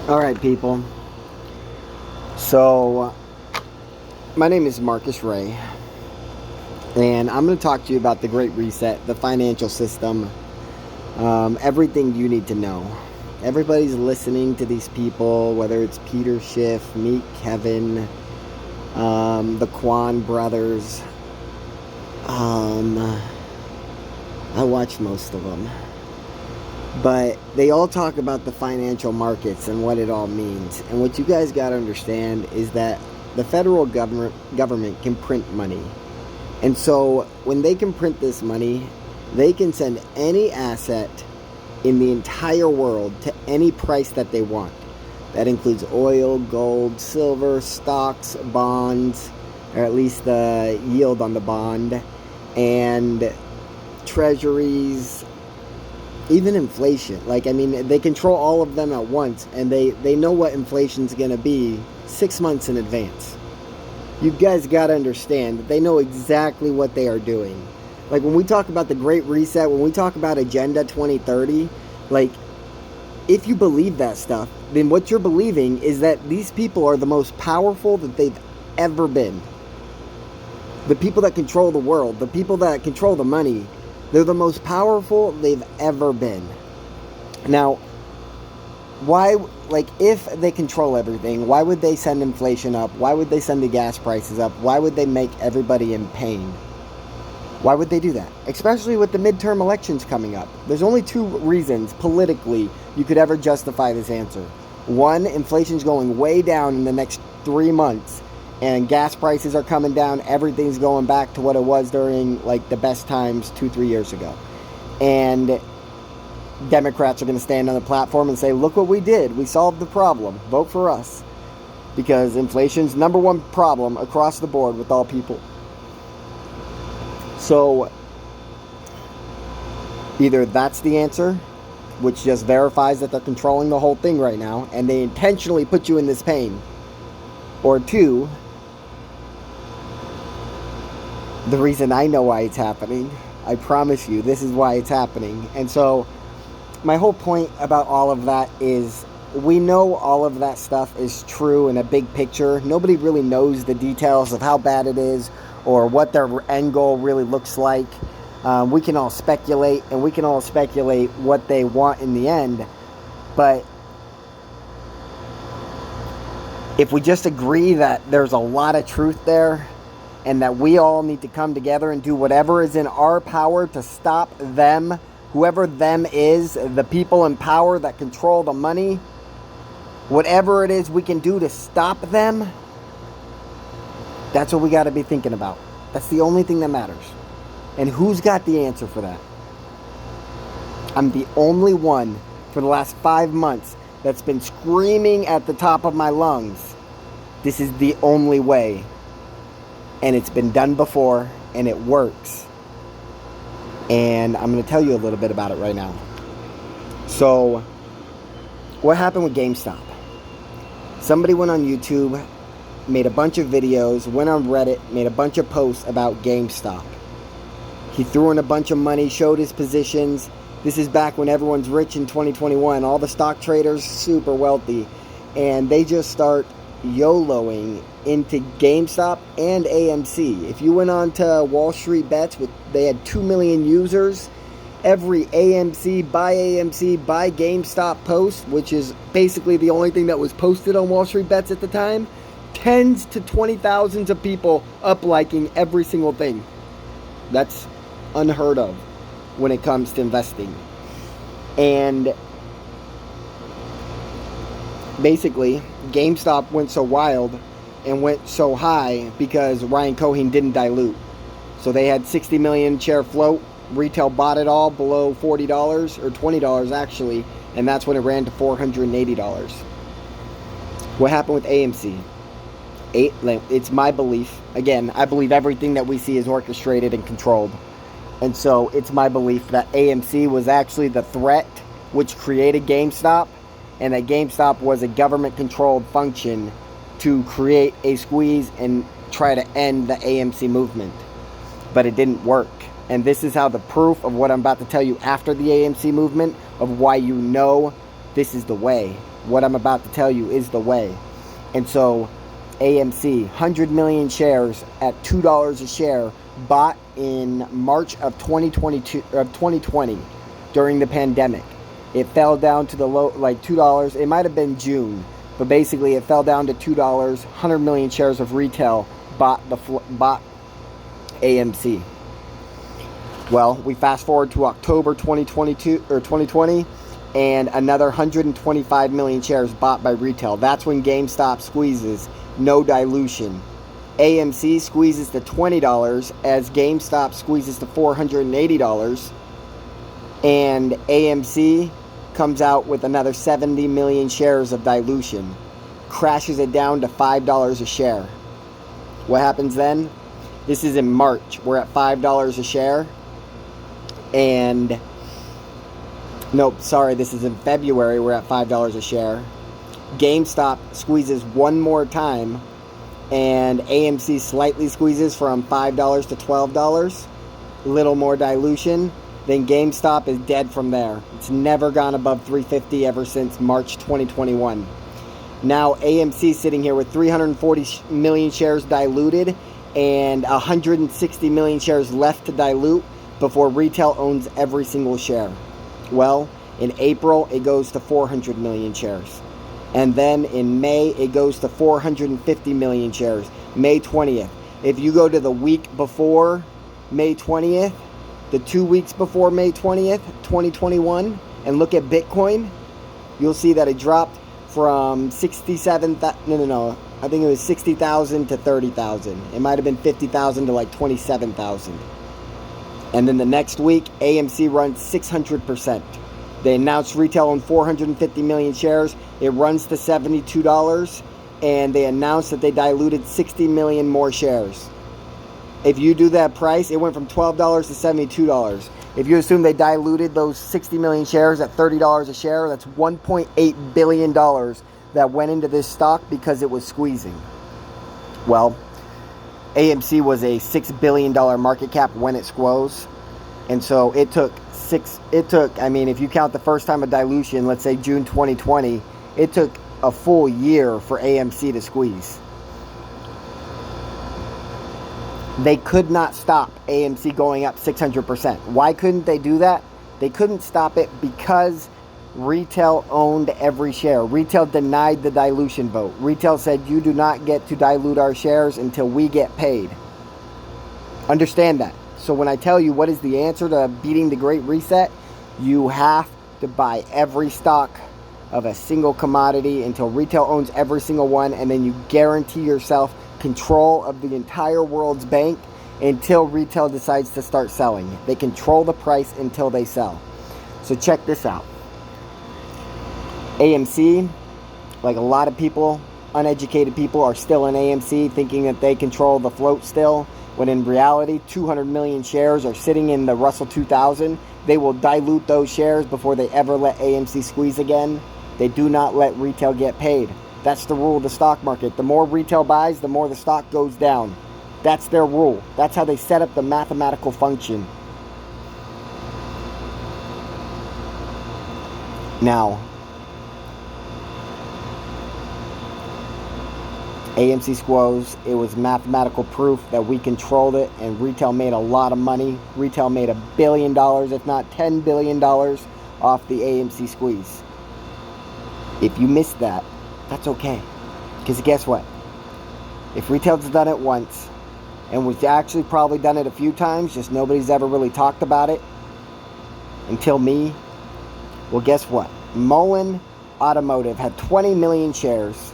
All right, people. So, my name is Marcus Ray, and I'm going to talk to you about the Great Reset, the financial system, everything you need to know. Everybody's listening to these people, whether it's Peter Schiff, Meet Kevin, the Kwan brothers. I watch most of them. But they all talk about the financial markets and what it all means. And what you guys got to understand is that the federal government can print money. And so when they can print this money, they can send any asset in the entire world to any price that they want. That includes oil, gold, silver, stocks, bonds, or at least the yield on the bond, and treasuries, even inflation. They control all of them at once, and they know what inflation's going to be 6 months in advance. You guys got to understand that they know exactly what they are doing. Like, when we talk about the Great Reset, when we talk about Agenda 2030, if you believe that stuff, then what you're believing is that these people are the most powerful that they've ever been. The people that control the world, the people that control the money, they're the most powerful they've ever been. Now, why, if they control everything, why would they send inflation up? Why would they send the gas prices up? Why would they make everybody in pain? Why would they do that? Especially with the midterm elections coming up. There's only two reasons politically you could ever justify this answer. One, inflation's going way down in the next 3 months, and gas prices are coming down. Everything's going back to what it was during the best times 2-3 years ago. And Democrats are going to stand on the platform and say, look what we did. We solved the problem. Vote for us. Because inflation's number one problem across the board with all people. So either that's the answer, which just verifies that they're controlling the whole thing right now, and they intentionally put you in this pain. Or two, the reason I know why it's happening. I promise you, this is why it's happening. And so, my whole point about all of that is, we know all of that stuff is true in a big picture. Nobody really knows the details of how bad it is, or what their end goal really looks like. We can all speculate, and we can all speculate what they want in the end. But if we just agree that there's a lot of truth there, and that we all need to come together and do whatever is in our power to stop them, whoever them is, the people in power that control the money, whatever it is we can do to stop them, that's what we got to be thinking about. That's the only thing that matters. And who's got the answer for that? I'm the only one for the last 5 months that's been screaming at the top of my lungs, this is the only way. And it's been done before, and it works. And I'm going to tell you a little bit about it right now. So, what happened with GameStop? Somebody went on YouTube, made a bunch of videos, went on Reddit, made a bunch of posts about GameStop. He threw in a bunch of money, showed his positions. This is back when everyone's rich in 2021. All the stock traders, super wealthy. And they just start YOLOing into GameStop and AMC. If you went on to Wall Street Bets, they had 2 million users. Every AMC, buy GameStop post, which is basically the only thing that was posted on Wall Street Bets at the time, tens to 20,000s of people up-liking every single thing. That's unheard of when it comes to investing. And basically, GameStop went so wild and went so high because Ryan Cohen didn't dilute. So they had 60 million share float. Retail bought it all below $40 or $20 actually, and that's when it ran to $480. What happened with AMC? It's my belief. Again, I believe everything that we see is orchestrated and controlled. And so it's my belief that AMC was actually the threat which created GameStop, and that GameStop was a government-controlled function to create a squeeze and try to end the AMC movement. But it didn't work. And this is how the proof of what I'm about to tell you after the AMC movement, of why you know this is the way. What I'm about to tell you is the way. And so AMC, 100 million shares at $2 a share, bought in March of 2020 during the pandemic. It fell down to the low, like $2. It might have been June, but basically it fell down to $2. 100 million shares of retail bought AMC. Well, we fast forward to October 2020, and another 125 million shares bought by retail. That's when GameStop squeezes, no dilution. AMC squeezes to $20 as GameStop squeezes to $480. And AMC comes out with another 70 million shares of dilution. Crashes it down to $5 a share. What happens then? This is in March. We're at $5 a share. And nope, sorry, this is in February. We're at $5 a share. GameStop squeezes one more time, and AMC slightly squeezes from $5 to $12. A little more dilution. Then GameStop is dead from there. It's never gone above $3.50 ever since March 2021. Now AMC sitting here with 340 million shares diluted and 160 million shares left to dilute before retail owns every single share. Well, in April, it goes to 400 million shares. And then in May, it goes to 450 million shares. May 20th. If you go to the week before May 20th, the 2 weeks before May 20th, 2021, and look at Bitcoin, you'll see that it dropped from 67,000, I think it was 60,000 to 30,000. It might have been 50,000 to like 27,000. And then the next week, AMC runs 600%. They announced retail owned 450 million shares. It runs to $72, and they announced that they diluted 60 million more shares. If you do that price, it went from $12 to $72. If you assume they diluted those 60 million shares at $30 a share, that's $1.8 billion that went into this stock because it was squeezing. Well, AMC was a $6 billion market cap when it squoze. And so it took, if you count the first time of dilution, let's say June 2020, it took a full year for AMC to squeeze. They could not stop AMC going up 600%. Why couldn't they do that? They couldn't stop it because retail owned every share. Retail denied the dilution vote. Retail said, you do not get to dilute our shares until we get paid. Understand that. So when I tell you what is the answer to beating the Great Reset, you have to buy every stock of a single commodity until retail owns every single one, and then you guarantee yourself control of the entire world's bank until retail decides to start selling. They control the price until they sell. So check this out. AMC, like a lot of people, uneducated people, are still in AMC thinking that they control the float still, when in reality 200 million shares are sitting in the Russell 2000. They will dilute those shares before they ever let AMC squeeze again. They do not let retail get paid. That's the rule of the stock market. The more retail buys, the more the stock goes down. That's their rule. That's how they set up the mathematical function. Now, AMC squoze, it was mathematical proof that we controlled it, and retail made a lot of money. Retail made $1 billion, if not $10 billion, off the AMC squeeze. If you missed that, that's okay. Because guess what? If retail's done it once, and we've actually probably done it a few times, just nobody's ever really talked about it until me. Well, guess what? Mullen Automotive had 20 million shares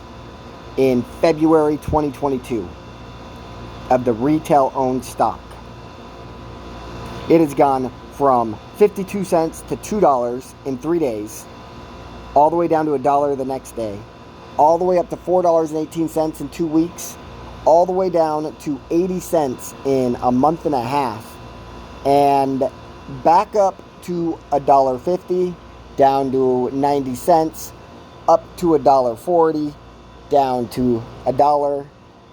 in February 2022 of the retail-owned stock. It has gone from 52 cents to $2 in 3 days, all the way down to $1 the next day, all the way up to $4.18 in 2 weeks, all the way down to 80 cents in a month and a half, and back up to $1.50, down to 90 cents, up to $1.40, down to $1,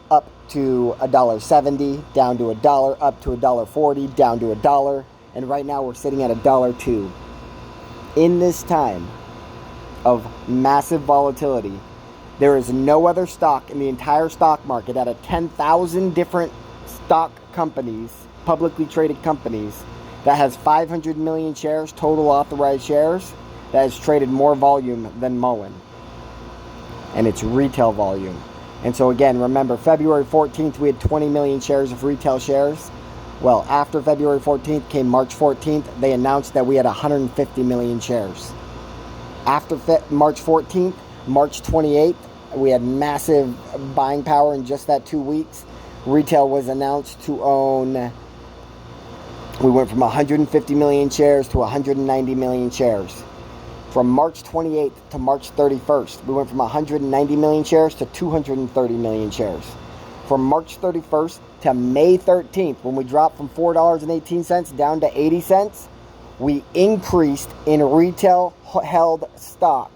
up to $1.70, down to $1, up to $1.40, down to $1, and right now we're sitting at $1.02. In this time, of massive volatility. There is no other stock in the entire stock market out of 10,000 different stock companies, publicly traded companies, that has 500 million shares, total authorized shares, that has traded more volume than Mullen. And it's retail volume. And so again, remember, February 14th, we had 20 million shares of retail shares. Well, after February 14th came March 14th, they announced that we had 150 million shares. After March 14th, March 28th, we had massive buying power in just that 2 weeks. Retail was announced to own, we went from 150 million shares to 190 million shares. From March 28th to March 31st, we went from 190 million shares to 230 million shares. From March 31st to May 13th, when we dropped from $4.18 down to 80 cents, we increased in retail held stock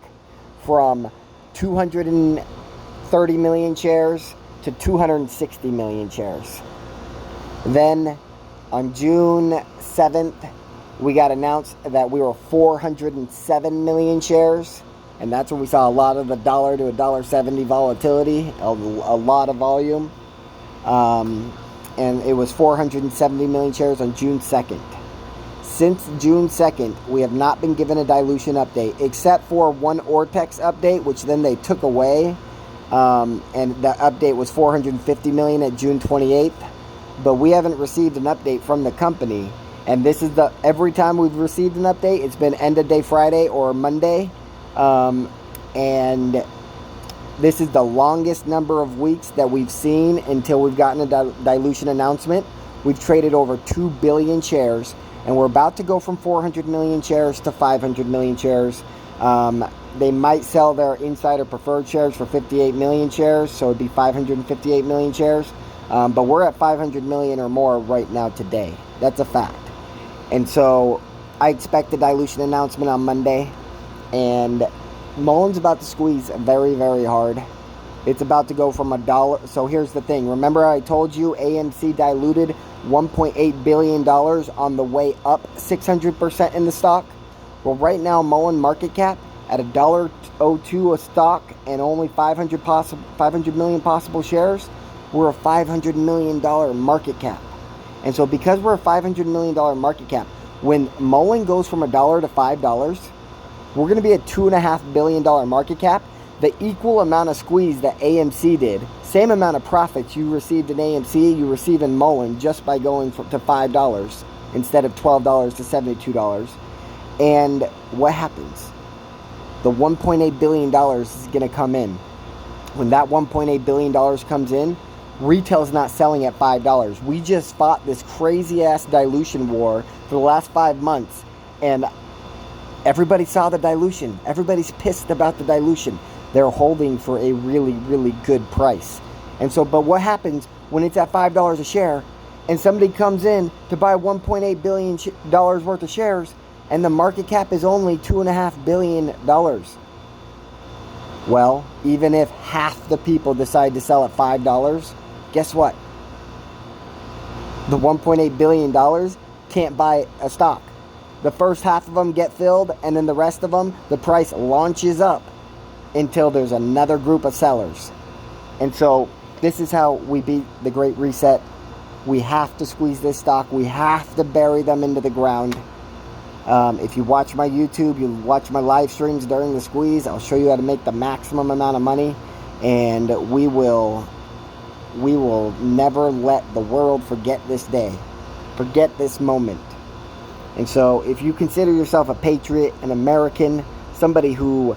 from 230 million shares to 260 million shares. Then on June 7th, we got announced that we were 407 million shares. And that's when we saw a lot of the $1 to $1.70 volatility, a lot of volume. And it was 470 million shares on June 2nd. Since June 2nd, we have not been given a dilution update, except for one Ortex update, which then they took away. And the update was 450 million at June 28th. But we haven't received an update from the company. And this is every time we've received an update, it's been end of day Friday or Monday. And this is the longest number of weeks that we've seen until we've gotten a dilution announcement. We've traded over 2 billion shares. And we're about to go from 400 million shares to 500 million shares. They might sell their insider preferred shares for 58 million shares, so it'd be 558 million shares. But we're at 500 million or more right now today. That's a fact. And so I expect a dilution announcement on Monday. And Mullen's about to squeeze very, very hard. It's about to go from $1. So here's the thing. Remember I told you AMC diluted $1.8 billion on the way up 600% in the stock? Well, right now, Mullen market cap at $1.02 a stock and only 500 million possible shares, we're a $500 million market cap. And so because we're a $500 million market cap, when Mullen goes from $1 to $5, we're going to be a $2.5 billion market cap. The equal amount of squeeze that AMC did, same amount of profits you received in AMC, you receive in Mullen just by going to $5 instead of $12 to $72. And what happens? The $1.8 billion is going to come in. When that $1.8 billion comes in, retail's not selling at $5. We just fought this crazy-ass dilution war for the last 5 months, and everybody saw the dilution. Everybody's pissed about the dilution. They're holding for a really, really good price. And so, but what happens when it's at $5 a share and somebody comes in to buy $1.8 billion worth of shares and the market cap is only $2.5 billion? Well, even if half the people decide to sell at $5, guess what? The $1.8 billion can't buy a stock. The first half of them get filled, and then the rest of them, the price launches up until there's another group of sellers. And so this is how we beat the Great Reset. We have to squeeze this stock. We have to bury them into the ground. If you watch my YouTube, you watch my live streams during the squeeze, I'll show you how to make the maximum amount of money. And we will never let the world forget this day. Forget this moment. And so if you consider yourself a patriot, an American, somebody who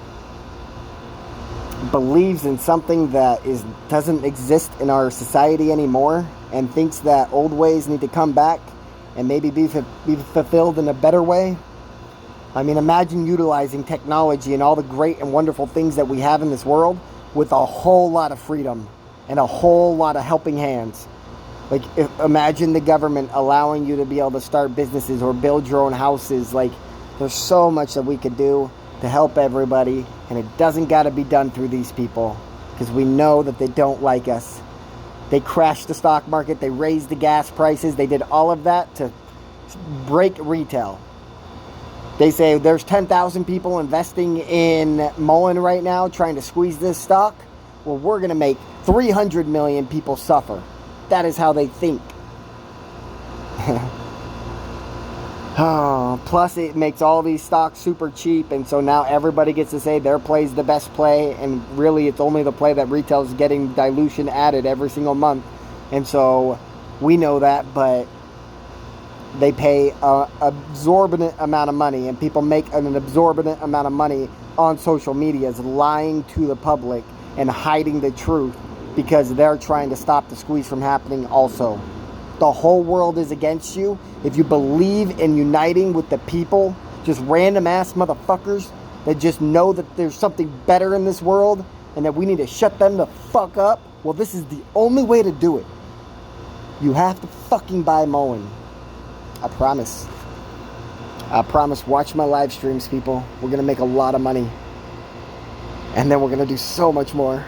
believes in something that doesn't exist in our society anymore and thinks that old ways need to come back and maybe be fulfilled in a better way. I mean, imagine utilizing technology and all the great and wonderful things that we have in this world with a whole lot of freedom and a whole lot of helping hands. Like, imagine the government allowing you to be able to start businesses or build your own houses. Like, there's so much that we could do to help everybody, and it doesn't got to be done through these people, because we know that they don't like us. They crashed the stock market, they raised the gas prices, they did all of that to break retail. They say there's 10,000 people investing in Mullen right now trying to squeeze this stock. Well, we're going to make 300 million people suffer. That is how they think. Plus, it makes all these stocks super cheap, and so now everybody gets to say their play is the best play, and really it's only the play that retail is getting dilution added every single month. And so we know that, but they pay an absorbent amount of money, and people make an absorbent amount of money on social media is lying to the public and hiding the truth because they're trying to stop the squeeze from happening also. The whole world is against you. If you believe in uniting with the people, just random ass motherfuckers that just know that there's something better in this world and that we need to shut them the fuck up, well, this is the only way to do it. You have to fucking buy Mullen. I promise. I promise. Watch my live streams, people. We're going to make a lot of money. And then we're going to do so much more.